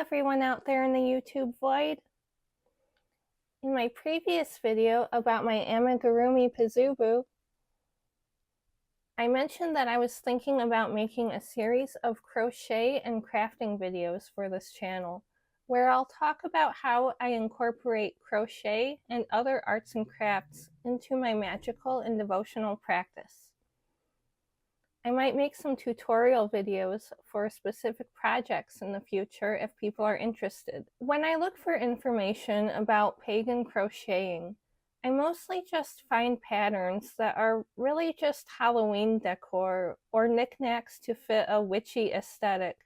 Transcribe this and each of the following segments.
everyone out there in the YouTube void. In my previous video about my amigurumi Pazubu, I mentioned that I was thinking about making a series of crochet and crafting videos for this channel, where I'll talk about how I incorporate crochet and other arts and crafts into my magical and devotional practice. I might make some tutorial videos for specific projects in the future if people are interested. When I look for information about pagan crocheting, I mostly just find patterns that are really just Halloween decor or knickknacks to fit a witchy aesthetic,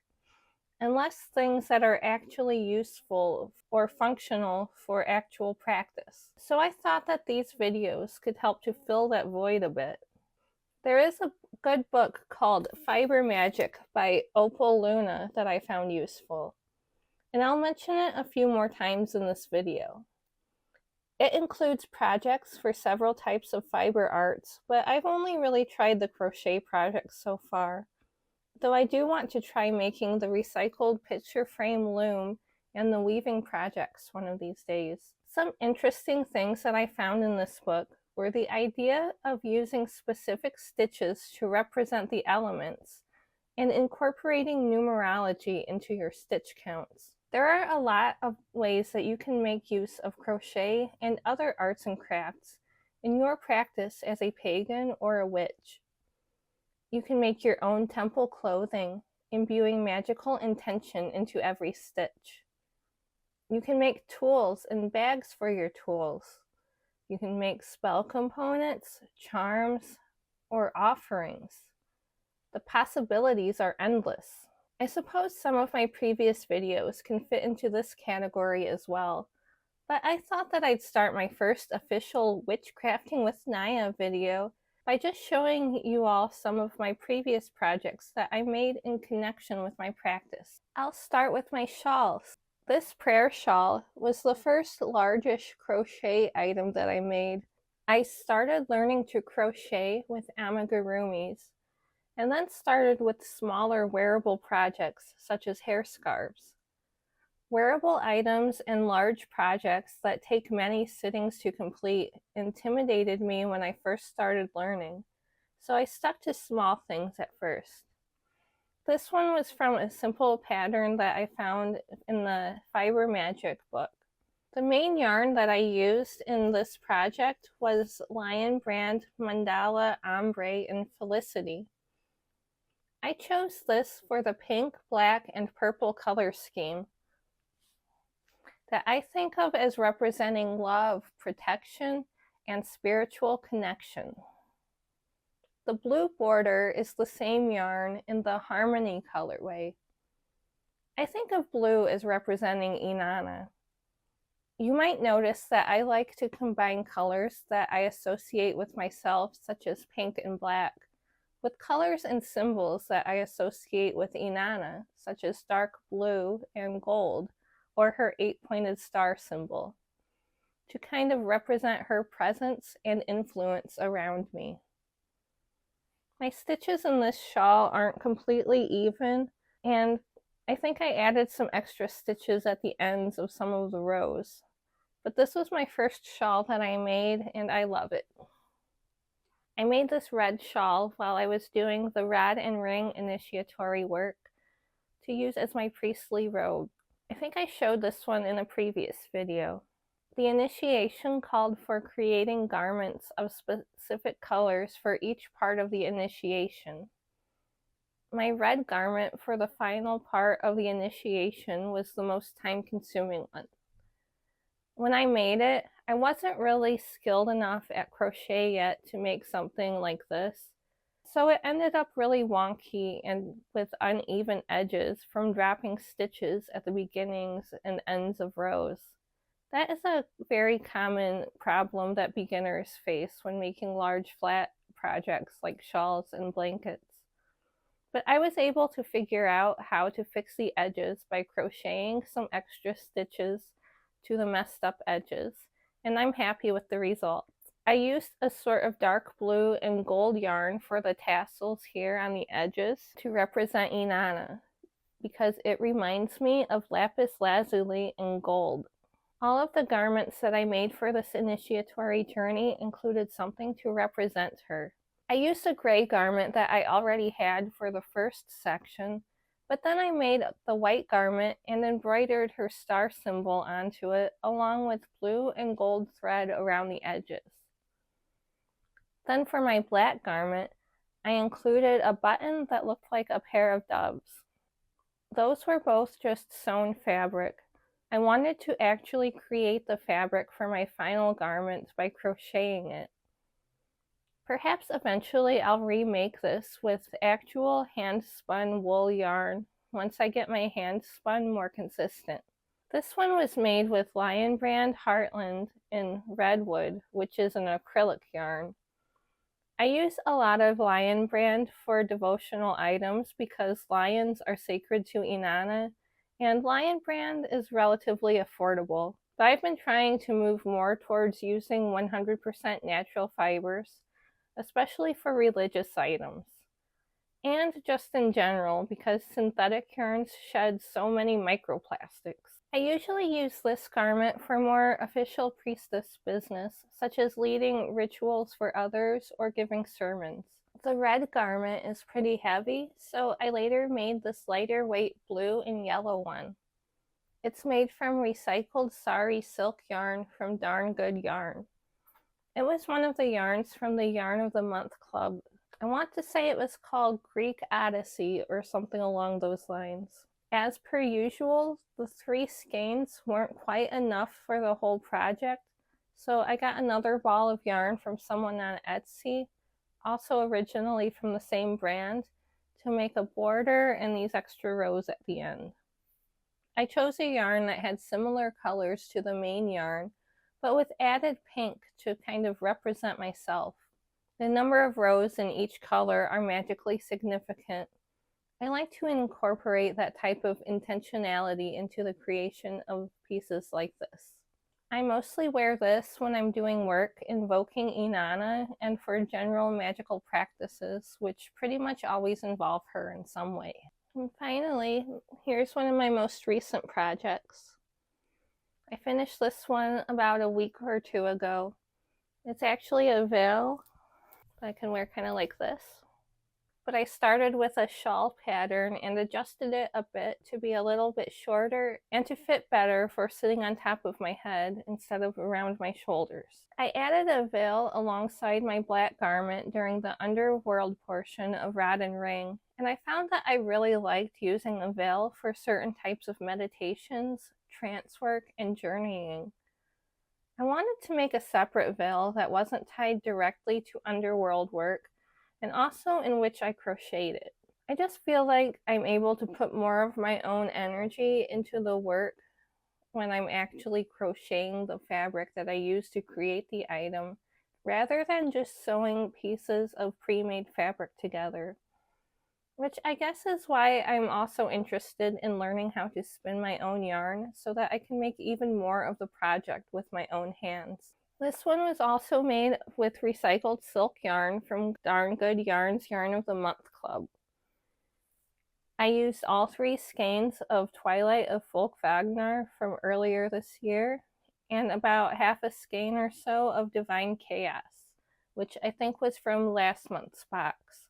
and less things that are actually useful or functional for actual practice. So I thought that these videos could help to fill that void a bit. There is a good book called Fiber Magic by Opal Luna that I found useful, and I'll mention it a few more times in this video. It includes projects for several types of fiber arts, but I've only really tried the crochet projects so far, though I do want to try making the recycled picture frame loom and the weaving projects one of these days. Some interesting things that I found in this book were the idea of using specific stitches to represent the elements and incorporating numerology into your stitch counts. There are a lot of ways that you can make use of crochet and other arts and crafts in your practice as a pagan or a witch. You can make your own temple clothing, imbuing magical intention into every stitch. You can make tools and bags for your tools. You can make spell components, charms, or offerings. The possibilities are endless. I suppose some of my previous videos can fit into this category as well, but I thought that I'd start my first official Witchcrafting with Naya video by just showing you all some of my previous projects that I made in connection with my practice. I'll start with my shawls. This prayer shawl was the first largish crochet item that I made. I started learning to crochet with amigurumis, and then started with smaller wearable projects such as hair scarves. Wearable items and large projects that take many sittings to complete intimidated me when I first started learning, so I stuck to small things at first. This one was from a simple pattern that I found in the Fiber Magic book. The main yarn that I used in this project was Lion Brand Mandala Ombre in Felicity. I chose this for the pink, black, and purple color scheme that I think of as representing love, protection, and spiritual connection. The blue border is the same yarn in the Harmony colorway. I think of blue as representing Inanna. You might notice that I like to combine colors that I associate with myself, such as pink and black, with colors and symbols that I associate with Inanna, such as dark blue and gold, or her 8-pointed star symbol, to kind of represent her presence and influence around me. My stitches in this shawl aren't completely even, and I think I added some extra stitches at the ends of some of the rows. But this was my first shawl that I made, and I love it. I made this red shawl while I was doing the rod and ring initiatory work to use as my priestly robe. I think I showed this one in a previous video. The initiation called for creating garments of specific colors for each part of the initiation. My red garment for the final part of the initiation was the most time-consuming one. When I made it, I wasn't really skilled enough at crochet yet to make something like this, so it ended up really wonky and with uneven edges from dropping stitches at the beginnings and ends of rows. That is a very common problem that beginners face when making large flat projects like shawls and blankets. But I was able to figure out how to fix the edges by crocheting some extra stitches to the messed up edges, and I'm happy with the results. I used a sort of dark blue and gold yarn for the tassels here on the edges to represent Inanna. because it reminds me of lapis lazuli and gold. All of the garments that I made for this initiatory journey included something to represent her. I used a gray garment that I already had for the first section, but then I made the white garment and embroidered her star symbol onto it, along with blue and gold thread around the edges. Then for my black garment, I included a button that looked like a pair of doves. Those were both just sewn fabric. I wanted to actually create the fabric for my final garment by crocheting it. Perhaps eventually I'll remake this with actual hand-spun wool yarn once I get my hand-spun more consistent. This one was made with Lion Brand Heartland in Redwood, which is an acrylic yarn. I use a lot of Lion Brand for devotional items because lions are sacred to Inanna, and Lion Brand is relatively affordable. But I've been trying to move more towards using 100% natural fibers, especially for religious items. And just in general, because synthetic yarns shed so many microplastics. I usually use this garment for more official priestess business, such as leading rituals for others or giving sermons. The red garment is pretty heavy, so I later made this lighter weight blue and yellow one. It's made from recycled sari silk yarn from Darn Good Yarn. It was one of the yarns from the Yarn of the Month Club. I want to say it was called Greek Odyssey or something along those lines. As per usual, the 3 skeins weren't quite enough for the whole project, so I got another ball of yarn from someone on Etsy, also originally from the same brand, to make a border and these extra rows at the end. I chose a yarn that had similar colors to the main yarn, but with added pink to kind of represent myself. The number of rows in each color are magically significant. I like to incorporate that type of intentionality into the creation of pieces like this. I mostly wear this when I'm doing work invoking Inanna and for general magical practices, which pretty much always involve her in some way. And finally, here's one of my most recent projects. I finished this one about a week or 2 ago. It's actually a veil that I can wear kind of like this. But I started with a shawl pattern and adjusted it a bit to be a little bit shorter and to fit better for sitting on top of my head instead of around my shoulders. I added a veil alongside my black garment during the underworld portion of Rod and Ring, and I found that I really liked using a veil for certain types of meditations, trance work, and journeying. I wanted to make a separate veil that wasn't tied directly to underworld work, and also in which I crocheted it. I just feel like I'm able to put more of my own energy into the work when I'm actually crocheting the fabric that I use to create the item, rather than just sewing pieces of pre-made fabric together. Which I guess is why I'm also interested in learning how to spin my own yarn so that I can make even more of the project with my own hands. This one was also made with recycled silk yarn from Darn Good Yarn's Yarn of the Month Club. I used all 3 skeins of Twilight of Folk Wagner from earlier this year, and about half a skein or so of Divine Chaos, which I think was from last month's box.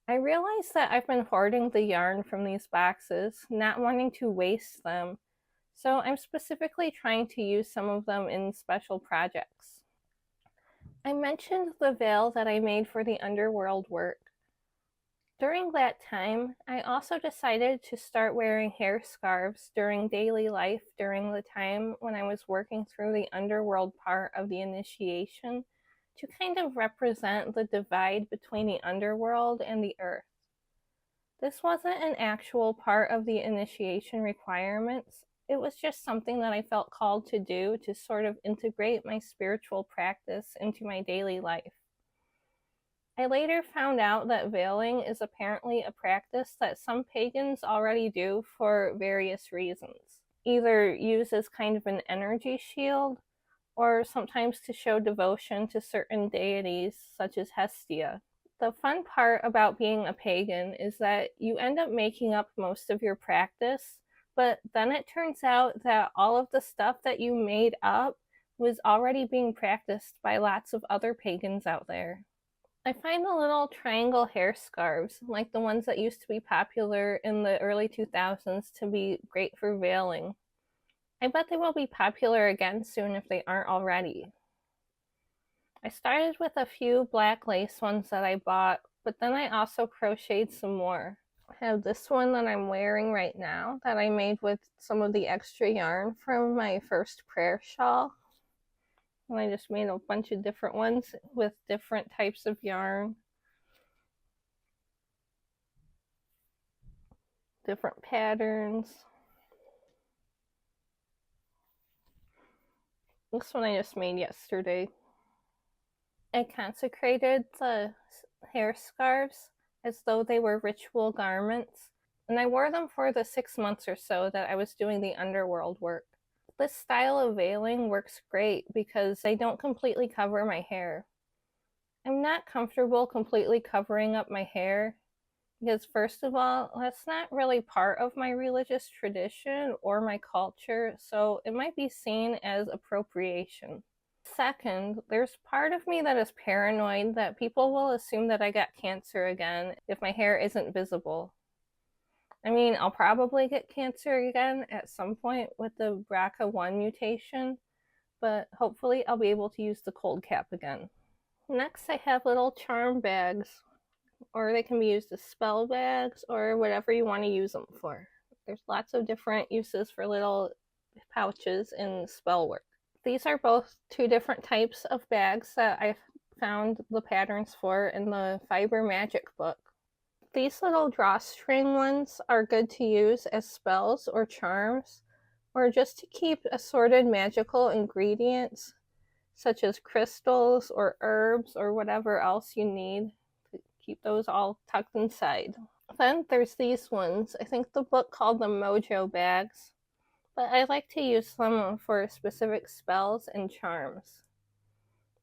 I realized that I've been hoarding the yarn from these boxes, not wanting to waste them, so I'm specifically trying to use some of them in special projects. I mentioned the veil that I made for the underworld work. During that time, I also decided to start wearing hair scarves during daily life during the time when I was working through the underworld part of the initiation, to kind of represent the divide between the underworld and the earth. This wasn't an actual part of the initiation requirements. It was just something that I felt called to do to sort of integrate my spiritual practice into my daily life. I later found out that veiling is apparently a practice that some pagans already do for various reasons. Either used as kind of an energy shield, or sometimes to show devotion to certain deities such as Hestia. The fun part about being a pagan is that you end up making up most of your practice, but then it turns out that all of the stuff that you made up was already being practiced by lots of other pagans out there. I find the little triangle hair scarves, like the ones that used to be popular in the early 2000s, to be great for veiling. I bet they will be popular again soon if they aren't already. I started with a few black lace ones that I bought, but then I also crocheted some more. I have this one that I'm wearing right now that I made with some of the extra yarn from my first prayer shawl. And I just made a bunch of different ones with different types of yarn, different patterns. This one I just made yesterday. I consecrated the hair scarves as though they were ritual garments, and I wore them for the 6 months or so that I was doing the underworld work. This style of veiling works great because they don't completely cover my hair. I'm not comfortable completely covering up my hair because, first of all, that's not really part of my religious tradition or my culture, so it might be seen as appropriation. Second, there's part of me that is paranoid that people will assume that I got cancer again if my hair isn't visible. I mean, I'll probably get cancer again at some point with the BRCA1 mutation, but hopefully I'll be able to use the cold cap again. Next, I have little charm bags, or they can be used as spell bags or whatever you want to use them for. There's lots of different uses for little pouches in spell work. These are both two different types of bags that I found the patterns for in the Fiber Magic book. These little drawstring ones are good to use as spells or charms, or just to keep assorted magical ingredients, such as crystals or herbs or whatever else you need to keep those all tucked inside. Then there's these ones. I think the book called them Mojo bags, but I like to use them for specific spells and charms.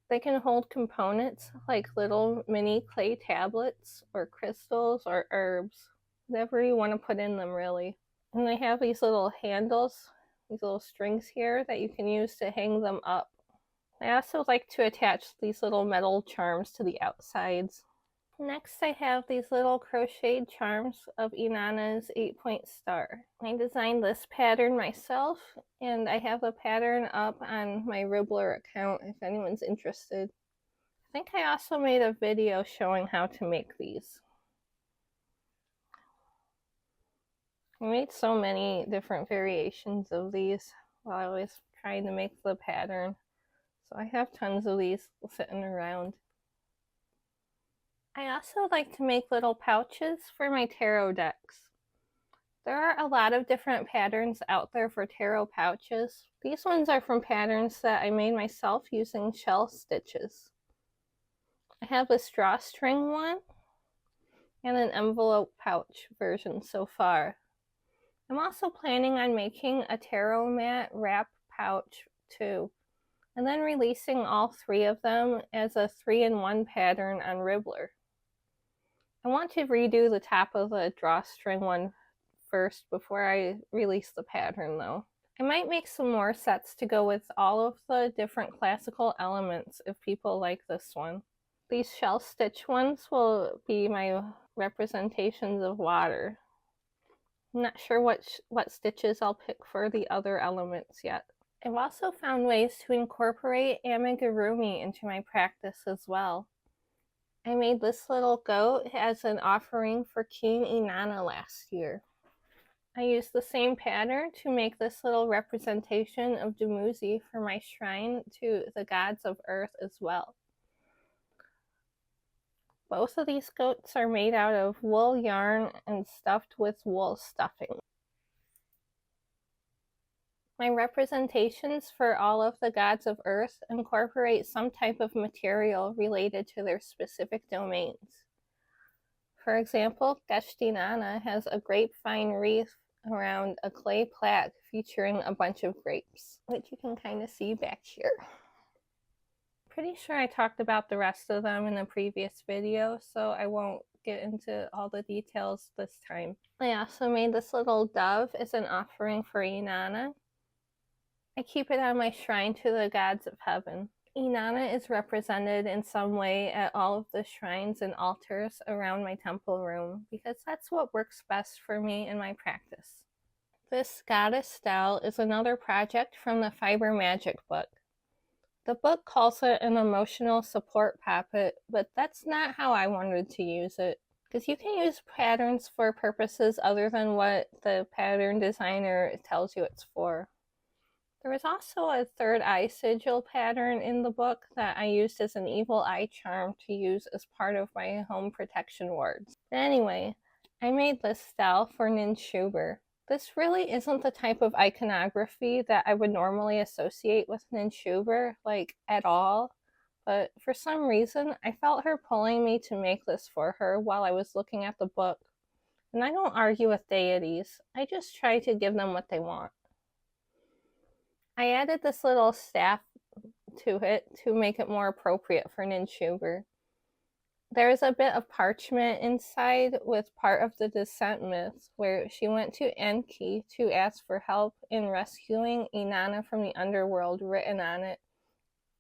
They can hold components like little mini clay tablets or crystals or herbs, whatever you want to put in them really. And they have these little handles, these little strings here that you can use to hang them up. I also like to attach these little metal charms to the outsides. Next, I have these little crocheted charms of Inanna's 8-point star. I designed this pattern myself, and I have a pattern up on my Ribbler account if anyone's interested. I think I also made a video showing how to make these. I made so many different variations of these while I was trying to make the pattern, so I have tons of these sitting around. I also like to make little pouches for my tarot decks. There are a lot of different patterns out there for tarot pouches. These ones are from patterns that I made myself using shell stitches. I have a drawstring one and an envelope pouch version so far. I'm also planning on making a tarot mat wrap pouch too, and then releasing all three of them as a 3-in-1 pattern on Ribbler. I want to redo the top of the drawstring one first before I release the pattern though. I might make some more sets to go with all of the different classical elements if people like this one. These shell stitch ones will be my representations of water. I'm not sure what stitches I'll pick for the other elements yet. I've also found ways to incorporate amigurumi into my practice as well. I made this little goat as an offering for King Inanna last year. I used the same pattern to make this little representation of Dumuzi for my shrine to the gods of earth as well. Both of these goats are made out of wool yarn and stuffed with wool stuffing. My representations for all of the gods of earth incorporate some type of material related to their specific domains. For example, Geshtinana has a grapevine wreath around a clay plaque featuring a bunch of grapes, which you can kind of see back here. pretty sure I talked about the rest of them in a previous video, so I won't get into all the details this time. I also made this little dove as an offering for Inanna. I keep it on my shrine to the gods of heaven. Inanna is represented in some way at all of the shrines and altars around my temple room because that's what works best for me in my practice. This goddess doll is another project from the Fiber Magic book. The book calls it an emotional support puppet, but that's not how I wanted to use it, because you can use patterns for purposes other than what the pattern designer tells you it's for. There was also a third eye sigil pattern in the book that I used as an evil eye charm to use as part of my home protection wards. But anyway, I made this style for Ninshuber. This really isn't the type of iconography that I would normally associate with Ninshuber, like at all, but for some reason I felt her pulling me to make this for her while I was looking at the book. And I don't argue with deities, I just try to give them what they want. I added this little staff to it to make it more appropriate for Ninshuber. There is a bit of parchment inside with part of the descent myth where she went to Enki to ask for help in rescuing Inanna from the underworld written on it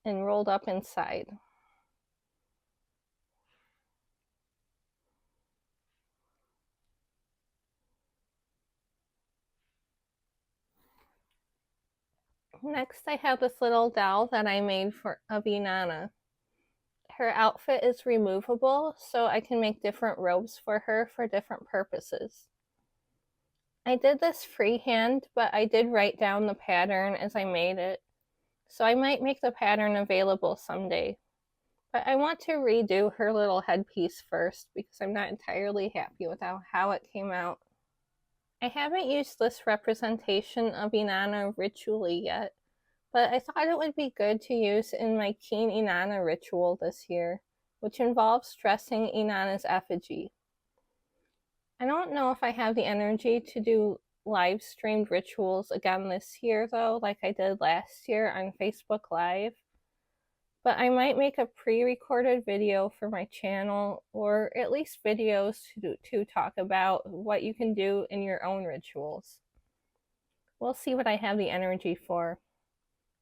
and rolled up inside. Next, I have this little doll that I made of Inanna. Her outfit is removable, so I can make different robes for her for different purposes. I did this freehand, but I did write down the pattern as I made it, so I might make the pattern available someday. But I want to redo her little headpiece first because I'm not entirely happy with how it came out. I haven't used this representation of Inanna ritually yet, but I thought it would be good to use in my Keen Inanna ritual this year, which involves dressing Inanna's effigy. I don't know if I have the energy to do live streamed rituals again this year though, like I did last year on Facebook Live. But I might make a pre-recorded video for my channel, or at least videos to talk about what you can do in your own rituals. We'll see what I have the energy for.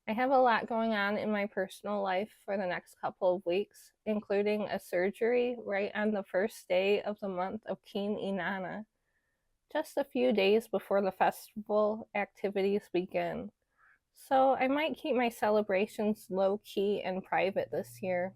I have a lot going on in my personal life for the next couple of weeks, including a surgery right on the first day of the month of Keen Inanna, just a few days before the festival activities begin. So I might keep my celebrations low-key and private this year.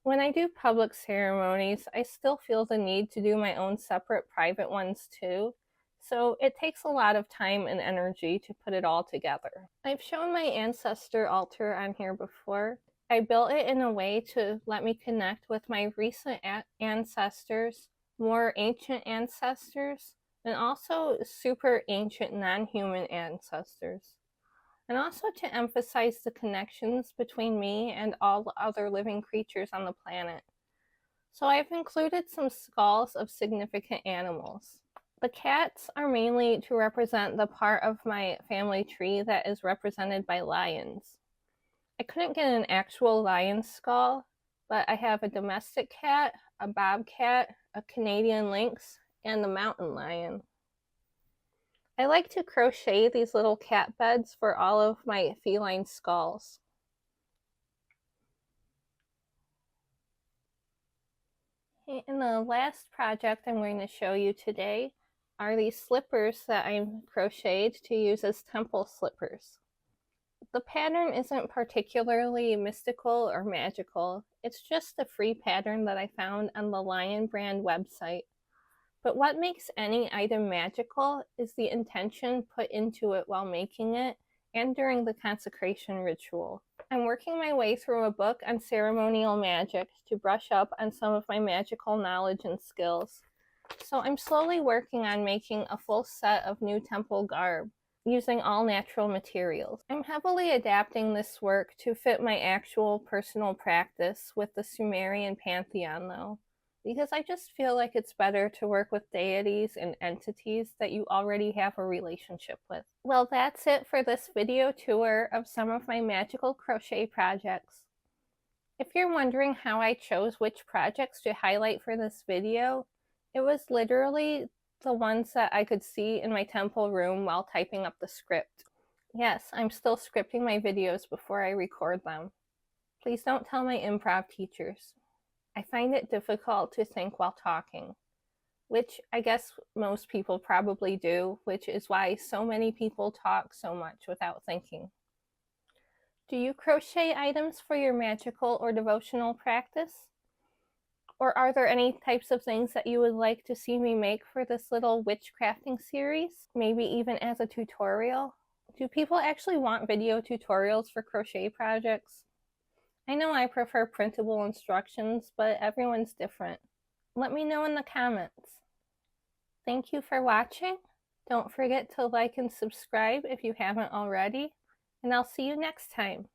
When I do public ceremonies, I still feel the need to do my own separate private ones too, so it takes a lot of time and energy to put it all together. I've shown my ancestor altar on here before. I built it in a way to let me connect with my recent ancestors, more ancient ancestors, and also super ancient non-human ancestors. And also to emphasize the connections between me and all the other living creatures on the planet. So I've included some skulls of significant animals. The cats are mainly to represent the part of my family tree that is represented by lions. I couldn't get an actual lion skull, but I have a domestic cat, a bobcat, a Canadian lynx, and the mountain lion. I like to crochet these little cat beds for all of my feline skulls. And the last project I'm going to show you today are these slippers that I'm crocheted to use as temple slippers. The pattern isn't particularly mystical or magical, it's just a free pattern that I found on the Lion brand website. But what makes any item magical is the intention put into it while making it and during the consecration ritual. I'm working my way through a book on ceremonial magic to brush up on some of my magical knowledge and skills. So I'm slowly working on making a full set of new temple garb using all natural materials. I'm heavily adapting this work to fit my actual personal practice with the Sumerian pantheon though, because I just feel like it's better to work with deities and entities that you already have a relationship with. Well, that's it for this video tour of some of my magical crochet projects. If you're wondering how I chose which projects to highlight for this video, it was literally the ones that I could see in my temple room while typing up the script. Yes, I'm still scripting my videos before I record them. Please don't tell my improv teachers. I find it difficult to think while talking, which I guess most people probably do, which is why so many people talk so much without thinking. Do you crochet items for your magical or devotional practice? Or are there any types of things that you would like to see me make for this little witchcrafting series? Maybe even as a tutorial? Do people actually want video tutorials for crochet projects? I know I prefer printable instructions, but everyone's different. Let me know in the comments. Thank you for watching. Don't forget to like and subscribe if you haven't already, and I'll see you next time.